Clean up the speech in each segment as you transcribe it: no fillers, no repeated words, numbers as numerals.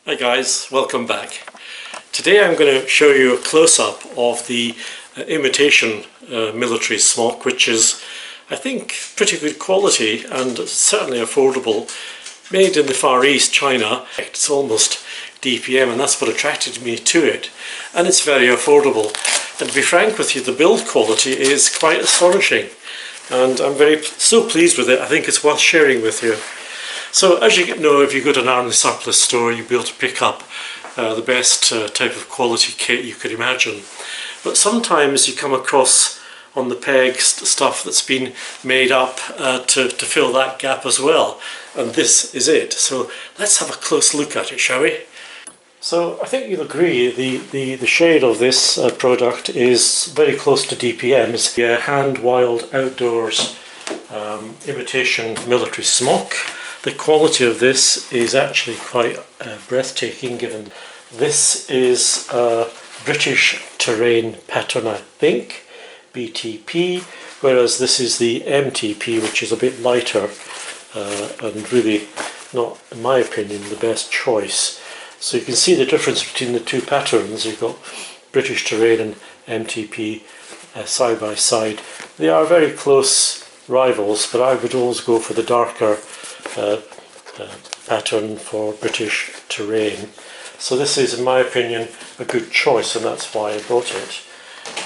Hi guys, welcome back. Today I'm going to show you a close-up of the imitation military smock, which is, I think, pretty good quality and certainly affordable. Made in the Far East, China. It's almost DPM, and that's what attracted me to it. And it's very affordable. And to be frank with you, the build quality is quite astonishing. And I'm so pleased with it. I think it's worth sharing with you. So as you know, if you go to an army surplus store, you'll be able to pick up the best type of quality kit you could imagine. But sometimes you come across on the pegs stuff that's been made up to fill that gap as well. And this is it. So let's have a close look at it, shall we? So I think you'll agree the shade of this product is very close to DPM's. The Hand Wild Outdoors imitation military smock. The quality of this is actually quite breathtaking, given this is a British terrain pattern, I think, BTP, whereas this is the MTP, which is a bit lighter and really not, in my opinion, the best choice. So you can see the difference between the two patterns. You've got British terrain and MTP side by side. They are very close rivals, but I would always go for the darker pattern for British terrain. So this is, in my opinion, a good choice, and that's why I bought it.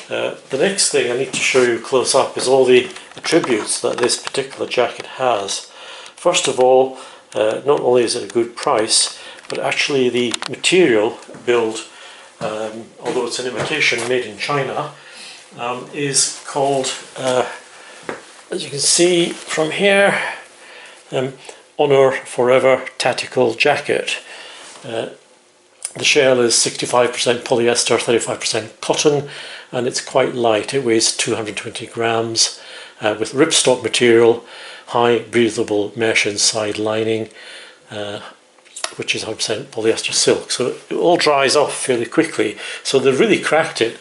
The next thing I need to show you close up is all the attributes that this particular jacket has. First of all, not only is it a good price, but actually the material build, although it's an imitation made in China, is called, as you can see from here, Honor Forever Tactical Jacket. The shell is 65% polyester, 35% cotton, and it's quite light. It weighs 220 grams with ripstop material, high breathable mesh inside lining, which is 100% polyester silk. So it all dries off fairly quickly. So they really cracked it.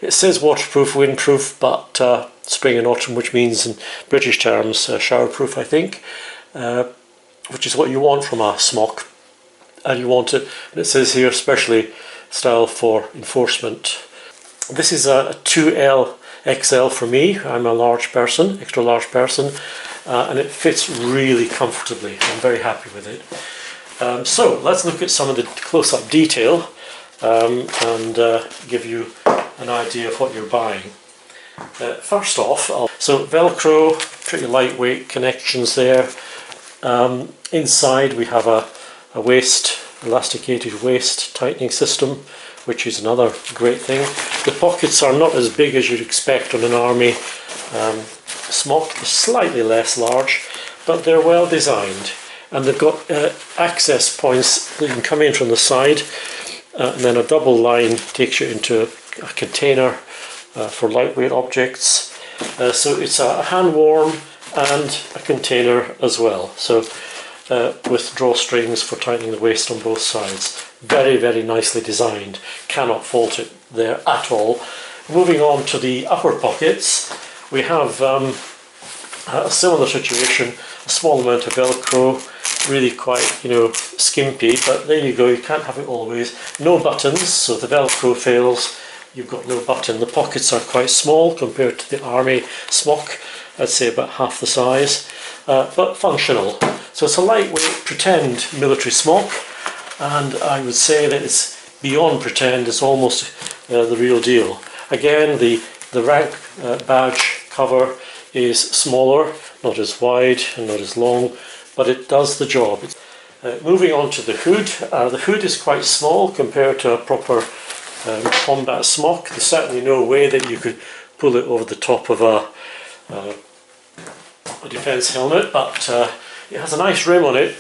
It says waterproof, windproof, but spring and autumn, which means in British terms showerproof, I think, which is what you want from a smock. And you want it, and it says here, specially style for enforcement. This is a 2L XL for me. I'm a large person, extra large person, and it fits really comfortably. I'm very happy with it. So let's look at some of the close-up detail and give you an idea of what you're buying. First off, so Velcro, pretty lightweight connections there. Inside we have a waist, elasticated waist tightening system, which is another great thing. The pockets are not as big as you'd expect on an army smock. They're slightly less large, but they're well designed, and they've got access points that you can come in from the side, and then a double line takes you into a container for lightweight objects. So it's a hand warm and a container as well. So with drawstrings for tightening the waist on both sides. Very, very nicely designed. Cannot fault it there at all. Moving on to the upper pockets, we have a similar situation. A small amount of Velcro, really quite, skimpy, but there you go, you can't have it always. No buttons, so if the Velcro fails, you've got no button. The pockets are quite small compared to the army smock. I'd say about half the size, but functional. So it's a lightweight pretend military smock, and I would say that it's beyond pretend. It's almost the real deal. Again, the rank badge cover is smaller, not as wide and not as long, but it does the job. Moving on to the hood. The hood is quite small compared to a proper combat smock. There's certainly no way that you could pull it over the top of a defense helmet, but it has a nice rim on it,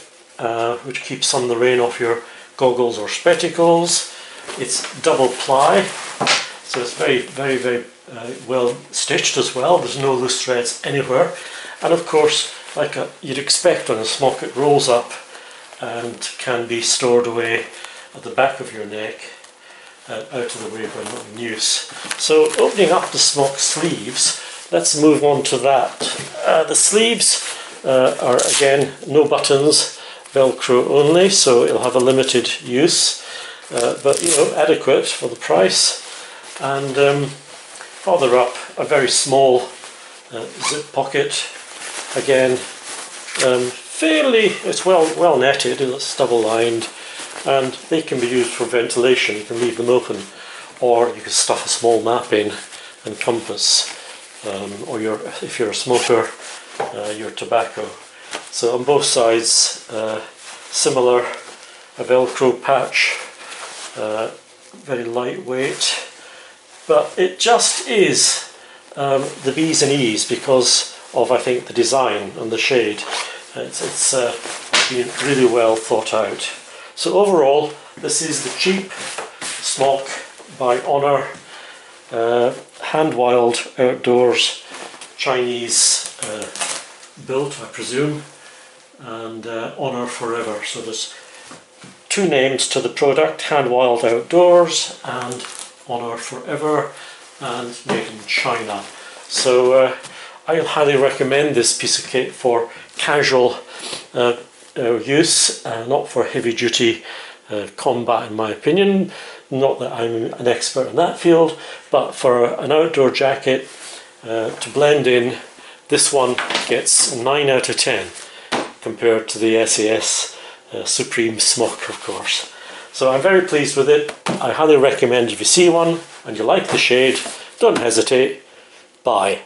which keeps some of the rain off your goggles or spectacles. It's double ply, so it's very, very, very well stitched as well. There's no loose threads anywhere, and of course, like you'd expect on a smock, it rolls up and can be stored away at the back of your neck, out of the way when not in use. So opening up the smock sleeves, let's move on to that. The sleeves are again no buttons. Velcro only, so it'll have a limited use, but you know, adequate for the price. And farther up, a very small zip pocket. Again, it's well netted, it's double lined, and they can be used for ventilation. You can leave them open, or you can stuff a small map in and compass, or if you're a smoker, your tobacco. So on both sides, similar, a Velcro patch, very lightweight, but it just is the B's and E's because of, I think, the design and the shade. It's been really well thought out. So overall, this is the cheap smock by Honor, hand-wild outdoors, Chinese built, I presume, and Honor Forever. So there's two names to the product, hand-wild outdoors and Honor Forever, and made in China. So I highly recommend this piece of kit for casual use, not for heavy-duty combat, in my opinion. Not that I'm an expert in that field, but for an outdoor jacket to blend in, this one gets a 9 out of 10 compared to the SAS Supreme Smock, of course. So I'm very pleased with it. I highly recommend if you see one and you like the shade, don't hesitate, buy.